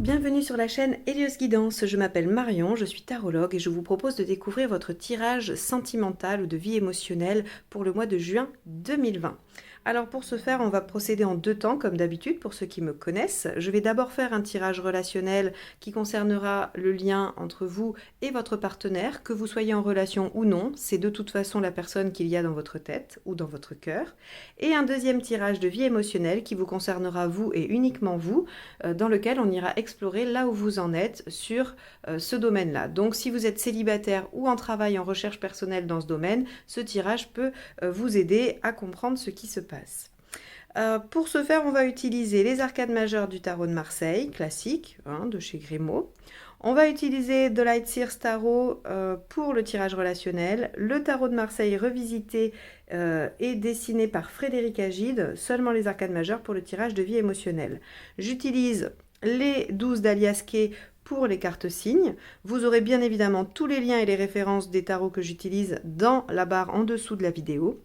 bienvenue sur la chaîne Hélios Guidance. Je m'appelle Marion, je suis tarologue et je vous propose de découvrir votre tirage sentimental ou de vie émotionnelle pour le mois de juin 2020. Alors pour ce faire, on va procéder en deux temps comme d'habitude pour ceux qui me connaissent. Je vais d'abord faire un tirage relationnel qui concernera le lien entre vous et votre partenaire, que vous soyez en relation ou non. C'est de toute façon la personne qu'il y a dans votre tête ou dans votre cœur. Et un deuxième tirage de vie émotionnelle qui vous concernera vous et uniquement vous, dans lequel on ira explorer là où vous en êtes sur ce domaine-là. Donc si vous êtes célibataire ou en travail en recherche personnelle dans ce domaine, ce tirage peut vous aider à comprendre ce qui se passe. Pour ce faire, on va utiliser les arcades majeures du tarot de Marseille, classique, de chez Grimaud. On va utiliser The Light Seers Tarot pour le tirage relationnel, le tarot de Marseille revisité et dessiné par Frédéric Agide, seulement les arcades majeures pour le tirage de vie émotionnelle. J'utilise les 12 d'Alias Kay pour les cartes signes. Vous aurez bien évidemment tous les liens et les références des tarots que j'utilise dans la barre en dessous de la vidéo.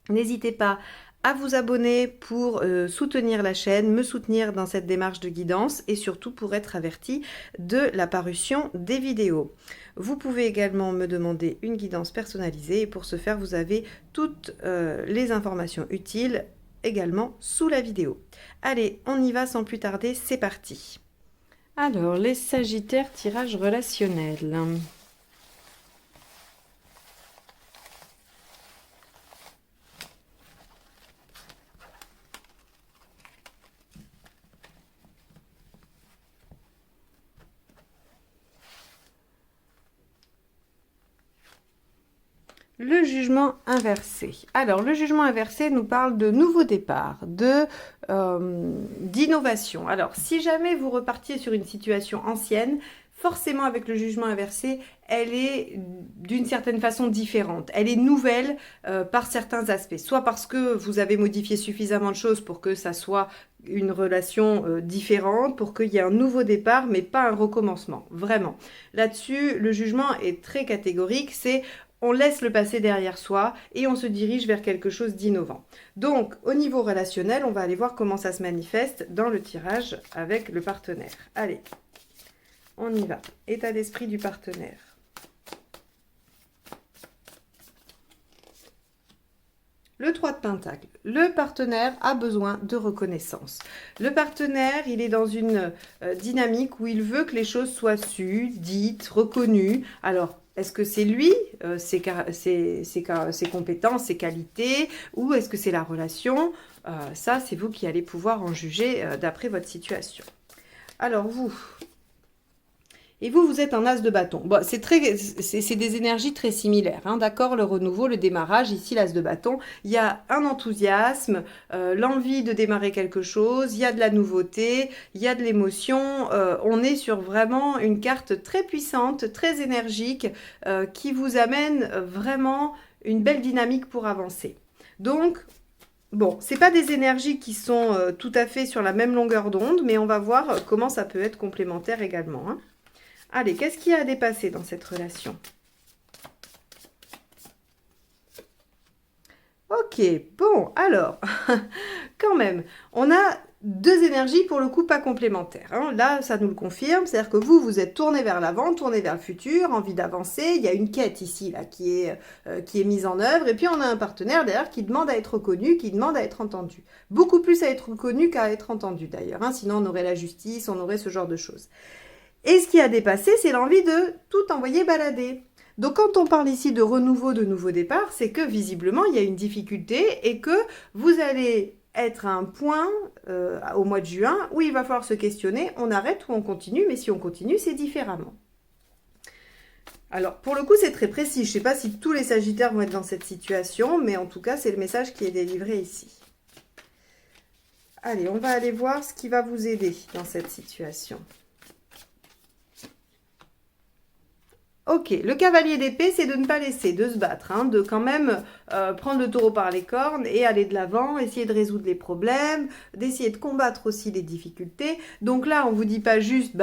N'hésitez pas à vous abonner pour soutenir la chaîne, me soutenir dans cette démarche de guidance et surtout pour être averti de la parution des vidéos. Vous pouvez également me demander une guidance personnalisée et pour ce faire, vous avez toutes les informations utiles également sous la vidéo. Allez, on y va sans plus tarder, c'est parti. Alors, les Sagittaires, tirage relationnel. Le jugement inversé. Alors, le jugement inversé nous parle de nouveau départ, d'innovation. Alors, si jamais vous repartiez sur une situation ancienne, forcément avec le jugement inversé, elle est d'une certaine façon différente. Elle est nouvelle par certains aspects. Soit parce que vous avez modifié suffisamment de choses pour que ça soit une relation différente, pour qu'il y ait un nouveau départ, mais pas un recommencement. Vraiment. Là-dessus, le jugement est très catégorique. C'est on laisse le passé derrière soi et on se dirige vers quelque chose d'innovant. Donc, au niveau relationnel, on va aller voir comment ça se manifeste dans le tirage avec le partenaire. Allez, on y va. État d'esprit du partenaire. Le 3 de Pentacle. Le partenaire a besoin de reconnaissance. Le partenaire, il est dans une dynamique où il veut que les choses soient sues, dites, reconnues. Alors, est-ce que c'est lui, ses compétences, ses qualités, ou est-ce que c'est la relation? Ça, c'est vous qui allez pouvoir en juger d'après votre situation. Alors, vous... Et vous, vous êtes un as de bâton. Bon, c'est des énergies très similaires, d'accord? Le renouveau, le démarrage, ici l'as de bâton. Il y a un enthousiasme, l'envie de démarrer quelque chose, il y a de la nouveauté, il y a de l'émotion. On est sur vraiment une carte très puissante, très énergique, qui vous amène vraiment une belle dynamique pour avancer. Donc, bon, c'est pas des énergies qui sont tout à fait sur la même longueur d'onde, mais on va voir comment ça peut être complémentaire également, Allez, qu'est-ce qu'il y a à dépasser dans cette relation? Ok, bon, alors, quand même, on a deux énergies pour le coup pas complémentaires. Là, ça nous le confirme, c'est-à-dire que vous, vous êtes tourné vers l'avant, tourné vers le futur, envie d'avancer. Il y a une quête ici là qui est mise en œuvre. Et puis, on a un partenaire derrière qui demande à être reconnu, qui demande à être entendu. Beaucoup plus à être reconnu qu'à être entendu d'ailleurs. Sinon, on aurait la justice, on aurait ce genre de choses. Et ce qui a dépassé, c'est l'envie de tout envoyer balader. Donc quand on parle ici de renouveau, de nouveau départ, c'est que visiblement, il y a une difficulté et que vous allez être à un point au mois de juin où il va falloir se questionner, on arrête ou on continue, mais si on continue, c'est différemment. Alors, pour le coup, c'est très précis. Je ne sais pas si tous les Sagittaires vont être dans cette situation, mais en tout cas, c'est le message qui est délivré ici. Allez, on va aller voir ce qui va vous aider dans cette situation. Ok, le cavalier d'épée, c'est de ne pas laisser, de se battre, de quand même prendre le taureau par les cornes et aller de l'avant, essayer de résoudre les problèmes, d'essayer de combattre aussi les difficultés. Donc là, on ne vous dit pas juste,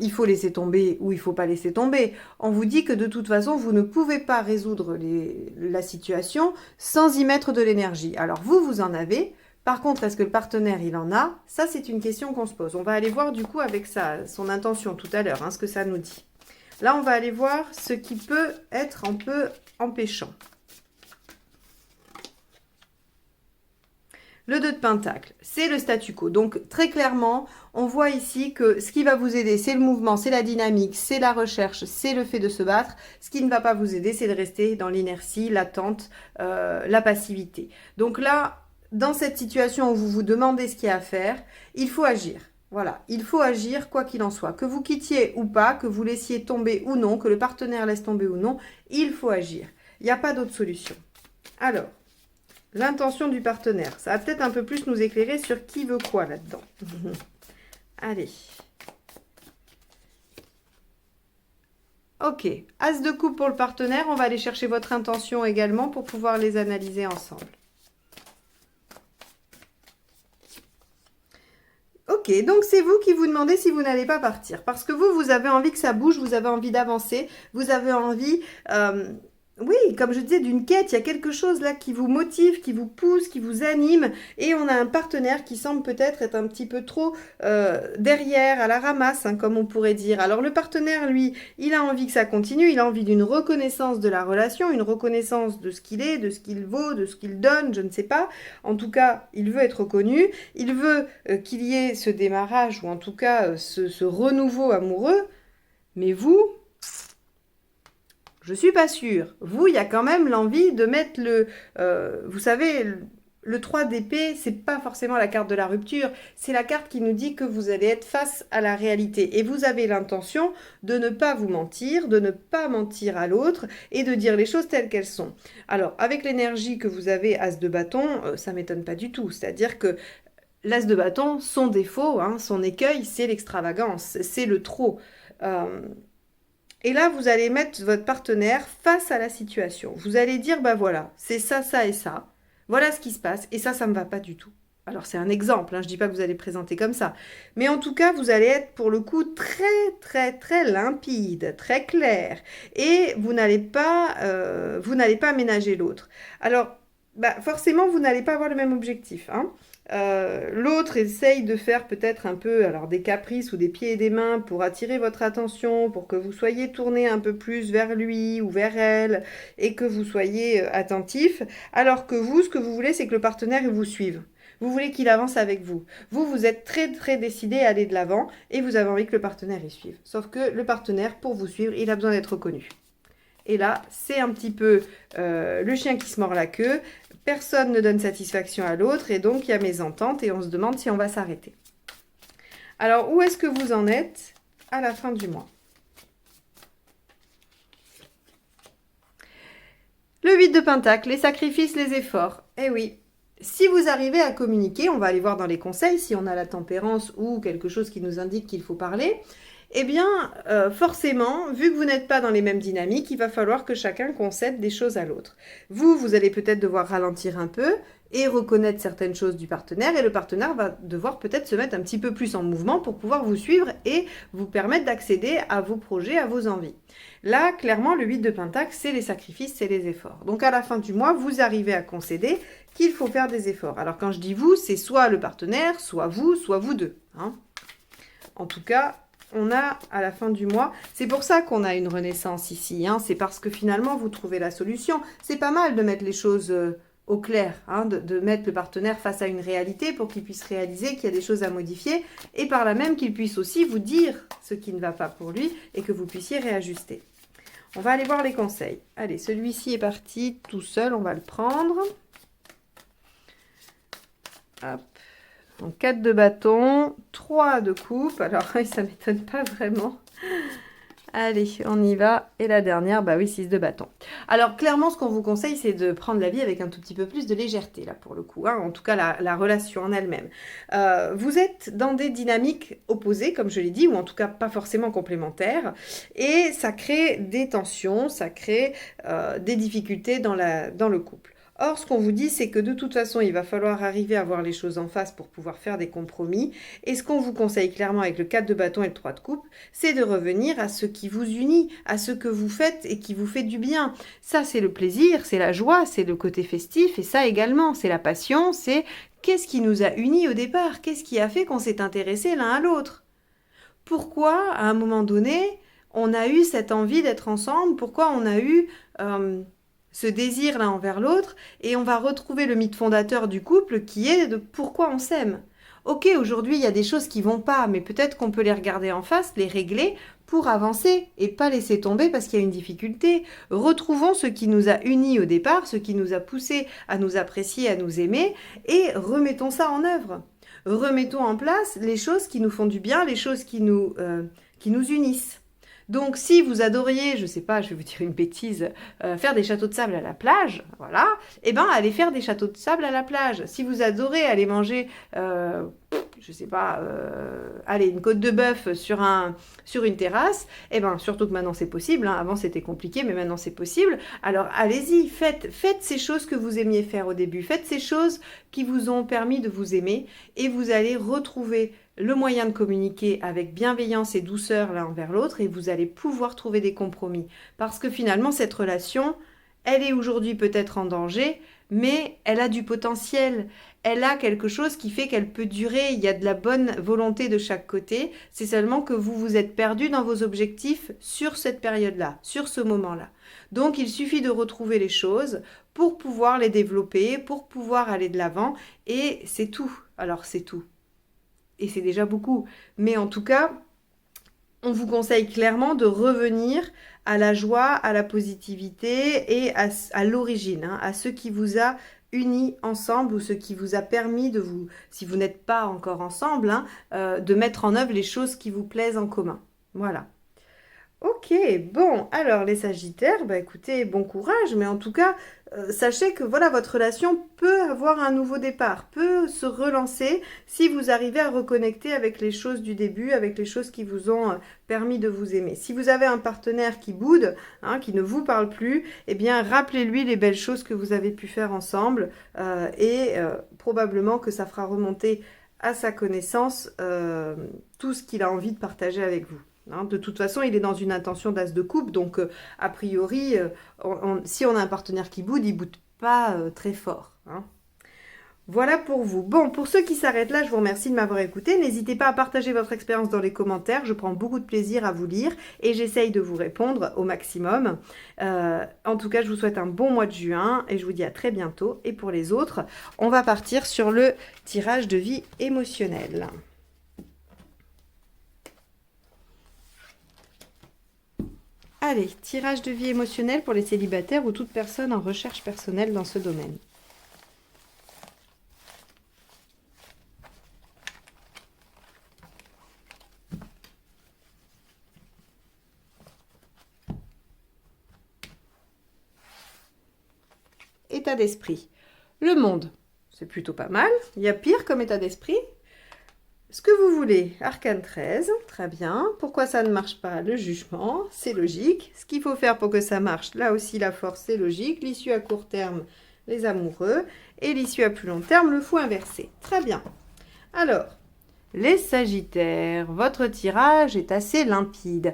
il faut laisser tomber ou il ne faut pas laisser tomber. On vous dit que de toute façon, vous ne pouvez pas résoudre la situation sans y mettre de l'énergie. Alors vous en avez. Par contre, est-ce que le partenaire, il en a? Ça, c'est une question qu'on se pose. On va aller voir du coup avec son intention tout à l'heure, hein, ce que ça nous dit. Là, on va aller voir ce qui peut être un peu empêchant. Le 2 de Pentacle, c'est le statu quo. Donc, très clairement, on voit ici que ce qui va vous aider, c'est le mouvement, c'est la dynamique, c'est la recherche, c'est le fait de se battre. Ce qui ne va pas vous aider, c'est de rester dans l'inertie, l'attente, la passivité. Donc là, dans cette situation où vous vous demandez ce qu'il y a à faire, il faut agir. Voilà, il faut agir quoi qu'il en soit. Que vous quittiez ou pas, que vous laissiez tomber ou non, que le partenaire laisse tomber ou non, il faut agir. Il n'y a pas d'autre solution. Alors, l'intention du partenaire, ça va peut-être un peu plus nous éclairer sur qui veut quoi là-dedans. Allez. Ok, As de coupe pour le partenaire, on va aller chercher votre intention également pour pouvoir les analyser ensemble. Ok, donc c'est vous qui vous demandez si vous n'allez pas partir. Parce que vous avez envie que ça bouge, vous avez envie d'avancer, vous avez envie... oui, comme je disais, d'une quête, il y a quelque chose là qui vous motive, qui vous pousse, qui vous anime. Et on a un partenaire qui semble peut-être être un petit peu trop derrière, à la ramasse, hein, comme on pourrait dire. Alors le partenaire, lui, il a envie que ça continue, il a envie d'une reconnaissance de la relation, une reconnaissance de ce qu'il est, de ce qu'il vaut, de ce qu'il donne, je ne sais pas. En tout cas, il veut être reconnu, il veut qu'il y ait ce démarrage, ou en tout cas ce renouveau amoureux. Mais vous... Je suis pas sûre. Vous, il y a quand même l'envie de mettre vous savez, le 3 d'épée, c'est pas forcément la carte de la rupture. C'est la carte qui nous dit que vous allez être face à la réalité. Et vous avez l'intention de ne pas vous mentir, de ne pas mentir à l'autre et de dire les choses telles qu'elles sont. Alors, avec l'énergie que vous avez, As de bâton, ça m'étonne pas du tout. C'est-à-dire que l'As de bâton, son défaut, hein, son écueil, c'est l'extravagance, c'est le trop. Et là, vous allez mettre votre partenaire face à la situation. Vous allez dire, bah voilà, c'est ça, ça et ça. Voilà ce qui se passe. Et ça me va pas du tout. Alors, c'est un exemple. Hein, je dis pas que vous allez présenter comme ça. Mais en tout cas, vous allez être, pour le coup, très, très, très limpide, très clair. Et vous n'allez pas ménager l'autre. Alors, bah, forcément, vous n'allez pas avoir le même objectif. Hein. L'autre essaye de faire peut-être un peu des caprices ou des pieds et des mains pour attirer votre attention, pour que vous soyez tourné un peu plus vers lui ou vers elle et que vous soyez attentif, alors que vous, ce que vous voulez, c'est que le partenaire il vous suive. Vous voulez qu'il avance avec vous. Vous êtes très très décidé à aller de l'avant et vous avez envie que le partenaire y suive. Sauf que le partenaire, pour vous suivre, il a besoin d'être reconnu. Et là, c'est un petit peu le chien qui se mord la queue. Personne ne donne satisfaction à l'autre et donc il y a mésentente et on se demande si on va s'arrêter. Alors, où est-ce que vous en êtes à la fin du mois? Le 8 de Pentacle, les sacrifices, les efforts. Eh oui, si vous arrivez à communiquer, on va aller voir dans les conseils si on a la tempérance ou quelque chose qui nous indique qu'il faut parler. Eh bien, forcément, vu que vous n'êtes pas dans les mêmes dynamiques, il va falloir que chacun concède des choses à l'autre. Vous allez peut-être devoir ralentir un peu et reconnaître certaines choses du partenaire, et le partenaire va devoir peut-être se mettre un petit peu plus en mouvement pour pouvoir vous suivre et vous permettre d'accéder à vos projets, à vos envies. Là, clairement, le 8 de Pentacle, c'est les sacrifices, c'est les efforts. Donc, à la fin du mois, vous arrivez à concéder qu'il faut faire des efforts. Alors, quand je dis vous, c'est soit le partenaire, soit vous deux. Hein. En tout cas... on a à la fin du mois, c'est pour ça qu'on a une renaissance ici, hein, c'est parce que finalement vous trouvez la solution. C'est pas mal de mettre les choses au clair, hein, de mettre le partenaire face à une réalité pour qu'il puisse réaliser qu'il y a des choses à modifier et par là même qu'il puisse aussi vous dire ce qui ne va pas pour lui et que vous puissiez réajuster. On va aller voir les conseils. Allez, celui-ci est parti tout seul, on va le prendre. Hop. Donc 4 de bâton, 3 de coupe. Alors, ça ne m'étonne pas vraiment. Allez, on y va. Et la dernière, bah oui, 6 de bâton. Alors, clairement, ce qu'on vous conseille, c'est de prendre la vie avec un tout petit peu plus de légèreté, là, pour le coup. Hein. En tout cas, la relation en elle-même. Vous êtes dans des dynamiques opposées, comme je l'ai dit, ou en tout cas pas forcément complémentaires. Et ça crée des tensions, ça crée des difficultés dans le couple. Or, ce qu'on vous dit, c'est que de toute façon, il va falloir arriver à voir les choses en face pour pouvoir faire des compromis. Et ce qu'on vous conseille clairement avec le 4 de bâton et le 3 de coupe, c'est de revenir à ce qui vous unit, à ce que vous faites et qui vous fait du bien. Ça, c'est le plaisir, c'est la joie, c'est le côté festif. Et ça également, c'est la passion, c'est qu'est-ce qui nous a unis au départ? Qu'est-ce qui a fait qu'on s'est intéressé l'un à l'autre? Pourquoi, à un moment donné, on a eu cette envie d'être ensemble? Pourquoi on a eu ce désir l'un envers l'autre? Et on va retrouver le mythe fondateur du couple qui est de pourquoi on s'aime. Ok, aujourd'hui, il y a des choses qui vont pas, mais peut-être qu'on peut les regarder en face, les régler pour avancer et pas laisser tomber parce qu'il y a une difficulté. Retrouvons ce qui nous a unis au départ, ce qui nous a poussé à nous apprécier, à nous aimer, et remettons ça en œuvre. Remettons en place les choses qui nous font du bien, les choses qui nous unissent. Donc, si vous adoriez, je sais pas, je vais vous dire une bêtise, faire des châteaux de sable à la plage, voilà, eh ben, allez faire des châteaux de sable à la plage. Si vous adorez aller manger, je sais pas, allez, une côte de bœuf sur une terrasse, eh ben, surtout que maintenant c'est possible, hein. Avant c'était compliqué, mais maintenant c'est possible. Alors, allez-y, faites ces choses que vous aimiez faire au début, faites ces choses qui vous ont permis de vous aimer, et vous allez retrouver le moyen de communiquer avec bienveillance et douceur l'un envers l'autre, et vous allez pouvoir trouver des compromis. Parce que finalement, cette relation, elle est aujourd'hui peut-être en danger, mais elle a du potentiel. Elle a quelque chose qui fait qu'elle peut durer. Il y a de la bonne volonté de chaque côté. C'est seulement que vous vous êtes perdu dans vos objectifs sur cette période-là, sur ce moment-là. Donc, il suffit de retrouver les choses pour pouvoir les développer, pour pouvoir aller de l'avant, et c'est tout. Alors, c'est tout. Et c'est déjà beaucoup. Mais en tout cas, on vous conseille clairement de revenir à la joie, à la positivité et à l'origine, hein, à ce qui vous a unis ensemble ou ce qui vous a permis de vous, si vous n'êtes pas encore ensemble, hein, de mettre en œuvre les choses qui vous plaisent en commun. Voilà. Ok, bon, alors les Sagittaires, bah écoutez, bon courage, mais en tout cas, sachez que voilà, votre relation peut avoir un nouveau départ, peut se relancer si vous arrivez à reconnecter avec les choses du début, avec les choses qui vous ont permis de vous aimer. Si vous avez un partenaire qui boude, hein, qui ne vous parle plus, eh bien rappelez-lui les belles choses que vous avez pu faire ensemble et probablement que ça fera remonter à sa connaissance tout ce qu'il a envie de partager avec vous. Hein, de toute façon, il est dans une intention d'as de coupe, donc a priori, si on a un partenaire qui boude, il boude pas très fort. Hein. Voilà pour vous. Bon, pour ceux qui s'arrêtent là, je vous remercie de m'avoir écouté. N'hésitez pas à partager votre expérience dans les commentaires. Je prends beaucoup de plaisir à vous lire et j'essaye de vous répondre au maximum. En tout cas, je vous souhaite un bon mois de juin et je vous dis à très bientôt. Et pour les autres, on va partir sur le tirage de vie émotionnelle. Allez, tirage de vie émotionnelle pour les célibataires ou toute personne en recherche personnelle dans ce domaine. État d'esprit. Le monde, c'est plutôt pas mal. Il y a pire comme état d'esprit. Ce que vous voulez, arcane 13, très bien. Pourquoi ça ne marche pas? Le jugement, c'est logique. Ce qu'il faut faire pour que ça marche, là aussi la force, c'est logique. L'issue à court terme, les amoureux. Et l'issue à plus long terme, le fou inversé. Très bien. Alors, les Sagittaires, votre tirage est assez limpide.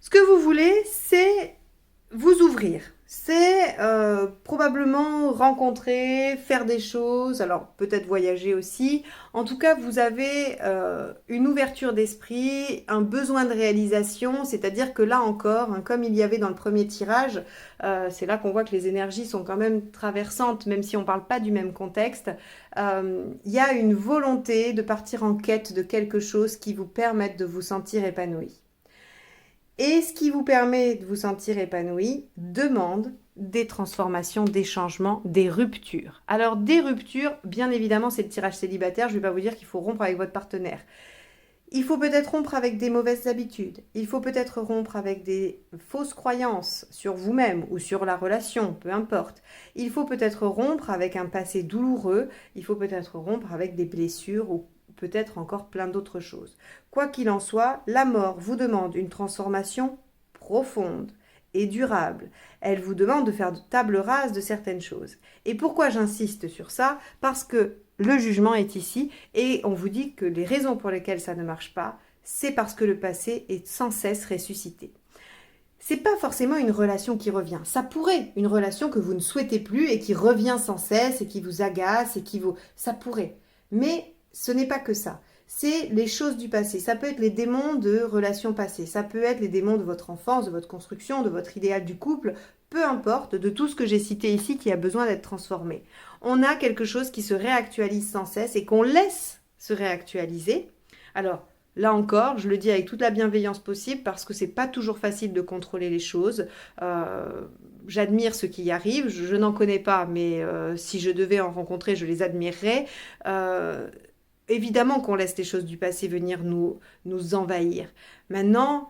Ce que vous voulez, c'est vous ouvrir. C'est probablement rencontrer, faire des choses, alors peut-être voyager aussi. En tout cas, vous avez une ouverture d'esprit, un besoin de réalisation, c'est-à-dire que là encore, hein, comme il y avait dans le premier tirage, c'est là qu'on voit que les énergies sont quand même traversantes, même si on ne parle pas du même contexte. Il y a une volonté de partir en quête de quelque chose qui vous permette de vous sentir épanoui. Et ce qui vous permet de vous sentir épanoui demande des transformations, des changements, des ruptures. Alors des ruptures, bien évidemment, c'est le tirage célibataire. Je ne vais pas vous dire qu'il faut rompre avec votre partenaire. Il faut peut-être rompre avec des mauvaises habitudes. Il faut peut-être rompre avec des fausses croyances sur vous-même ou sur la relation, peu importe. Il faut peut-être rompre avec un passé douloureux. Il faut peut-être rompre avec des blessures ou peut-être encore plein d'autres choses. Quoi qu'il en soit, la mort vous demande une transformation profonde et durable. Elle vous demande de faire de table rase de certaines choses. Et pourquoi j'insiste sur ça? Parce que le jugement est ici et on vous dit que les raisons pour lesquelles ça ne marche pas, c'est parce que le passé est sans cesse ressuscité. C'est pas forcément une relation qui revient. Ça pourrait, une relation que vous ne souhaitez plus et qui revient sans cesse et qui vous agace et qui vous... Ça pourrait. Mais ce n'est pas que ça. C'est les choses du passé. Ça peut être les démons de relations passées. Ça peut être les démons de votre enfance, de votre construction, de votre idéal du couple. Peu importe, de tout ce que j'ai cité ici qui a besoin d'être transformé. On a quelque chose qui se réactualise sans cesse et qu'on laisse se réactualiser. Alors, là encore, je le dis avec toute la bienveillance possible parce que c'est pas toujours facile de contrôler les choses. J'admire ceux qui y arrivent, je n'en connais pas, mais si je devais en rencontrer, je les admirerais. Évidemment qu'on laisse les choses du passé venir nous envahir. Maintenant,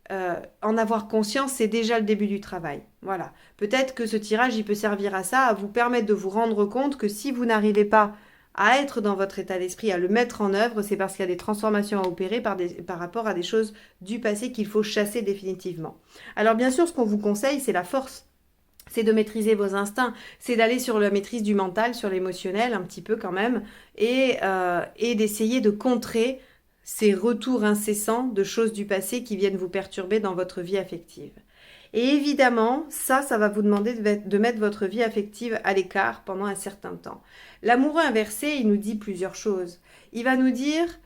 en avoir conscience, c'est déjà le début du travail. Voilà. Peut-être que ce tirage, il peut servir à ça, à vous permettre de vous rendre compte que si vous n'arrivez pas à être dans votre état d'esprit, à le mettre en œuvre, c'est parce qu'il y a des transformations à opérer par rapport à des choses du passé qu'il faut chasser définitivement. Alors bien sûr, ce qu'on vous conseille, c'est la force. C'est de maîtriser vos instincts, c'est d'aller sur la maîtrise du mental, sur l'émotionnel un petit peu quand même, et d'essayer de contrer ces retours incessants de choses du passé qui viennent vous perturber dans votre vie affective. Et évidemment, ça va vous demander de mettre votre vie affective à l'écart pendant un certain temps. L'amoureux inversé, il nous dit plusieurs choses. Il va nous dire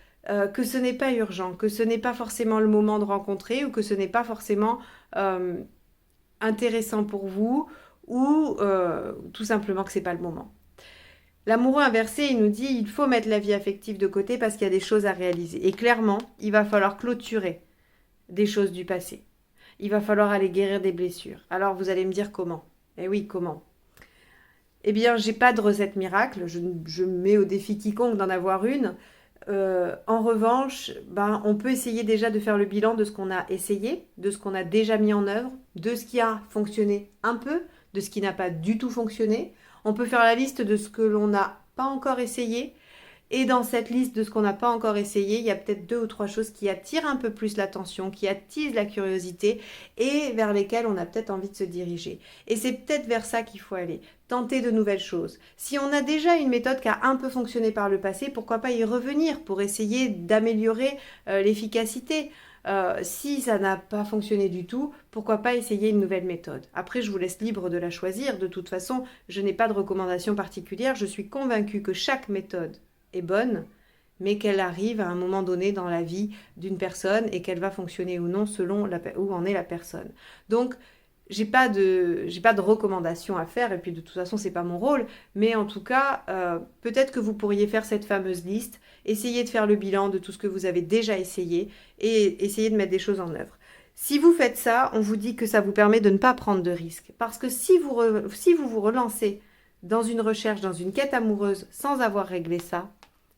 que ce n'est pas urgent, que ce n'est pas forcément le moment de rencontrer ou que ce n'est pas forcément intéressant pour vous ou tout simplement que ce n'est pas le moment. L'amoureux inversé, il nous dit il faut mettre la vie affective de côté parce qu'il y a des choses à réaliser. Et clairement, il va falloir clôturer des choses du passé. Il va falloir aller guérir des blessures. Alors vous allez me dire comment? Eh oui, comment? Eh bien, j'ai pas de recette miracle. Je mets au défi quiconque d'en avoir une. En revanche, on peut essayer déjà de faire le bilan de ce qu'on a essayé, de ce qu'on a déjà mis en œuvre, de ce qui a fonctionné un peu, de ce qui n'a pas du tout fonctionné. On peut faire la liste de ce que l'on n'a pas encore essayé. Et dans cette liste de ce qu'on n'a pas encore essayé, il y a peut-être 2 ou 3 choses qui attirent un peu plus l'attention, qui attisent la curiosité et vers lesquelles on a peut-être envie de se diriger. Et c'est peut-être vers ça qu'il faut aller, tenter de nouvelles choses. Si on a déjà une méthode qui a un peu fonctionné par le passé, pourquoi pas y revenir pour essayer d'améliorer l'efficacité. Si ça n'a pas fonctionné du tout, pourquoi pas essayer une nouvelle méthode. Après, je vous laisse libre de la choisir. De toute façon, je n'ai pas de recommandation particulière. Je suis convaincue que chaque méthode est bonne, mais qu'elle arrive à un moment donné dans la vie d'une personne et qu'elle va fonctionner ou non selon où en est la personne. Donc, j'ai pas de recommandation à faire et puis de toute façon c'est pas mon rôle, mais en tout cas peut-être que vous pourriez faire cette fameuse liste, essayer de faire le bilan de tout ce que vous avez déjà essayé et essayer de mettre des choses en œuvre. Si vous faites ça, on vous dit que ça vous permet de ne pas prendre de risques, parce que si vous vous relancez dans une recherche, dans une quête amoureuse sans avoir réglé ça,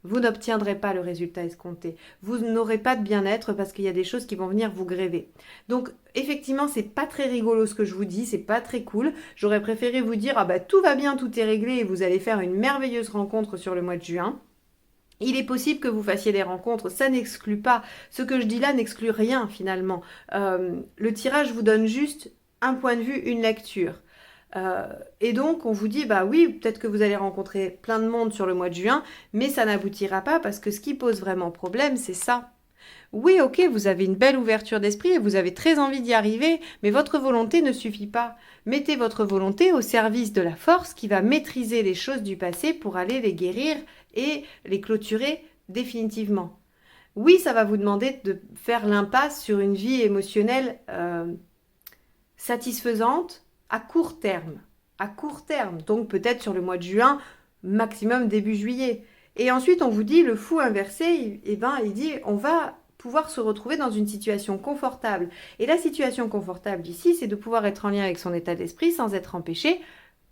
vous n'obtiendrez pas le résultat escompté. Vous n'aurez pas de bien-être parce qu'il y a des choses qui vont venir vous gréver. Donc, effectivement, c'est pas très rigolo ce que je vous dis, c'est pas très cool. J'aurais préféré vous dire, tout va bien, tout est réglé et vous allez faire une merveilleuse rencontre sur le mois de juin. Il est possible que vous fassiez des rencontres, ça n'exclut pas. Ce que je dis là n'exclut rien finalement. Le tirage vous donne juste un point de vue, une lecture. Et donc on vous dit oui, peut-être que vous allez rencontrer plein de monde sur le mois de juin, mais ça n'aboutira pas parce que ce qui pose vraiment problème, c'est ça. Oui, ok, vous avez une belle ouverture d'esprit et vous avez très envie d'y arriver, mais votre volonté ne suffit pas. Mettez votre volonté au service de la force qui va maîtriser les choses du passé pour aller les guérir et les clôturer définitivement. Oui, ça va vous demander de faire l'impasse sur une vie émotionnelle satisfaisante, à court terme. À court terme, donc peut-être sur le mois de juin, maximum début juillet. Et ensuite, on vous dit, le fou inversé, il dit, on va pouvoir se retrouver dans une situation confortable. Et la situation confortable ici, c'est de pouvoir être en lien avec son état d'esprit sans être empêché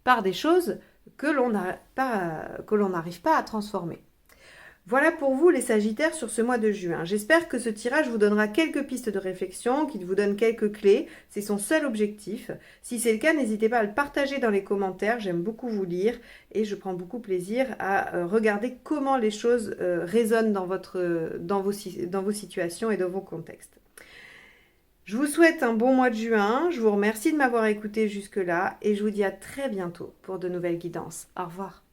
par des choses que l'on n'arrive pas à transformer. Voilà pour vous les Sagittaires sur ce mois de juin. J'espère que ce tirage vous donnera quelques pistes de réflexion, qu'il vous donne quelques clés. C'est son seul objectif. Si c'est le cas, n'hésitez pas à le partager dans les commentaires. J'aime beaucoup vous lire et je prends beaucoup plaisir à regarder comment les choses résonnent dans vos situations et dans vos contextes. Je vous souhaite un bon mois de juin, je vous remercie de m'avoir écouté jusque-là et je vous dis à très bientôt pour de nouvelles guidances. Au revoir.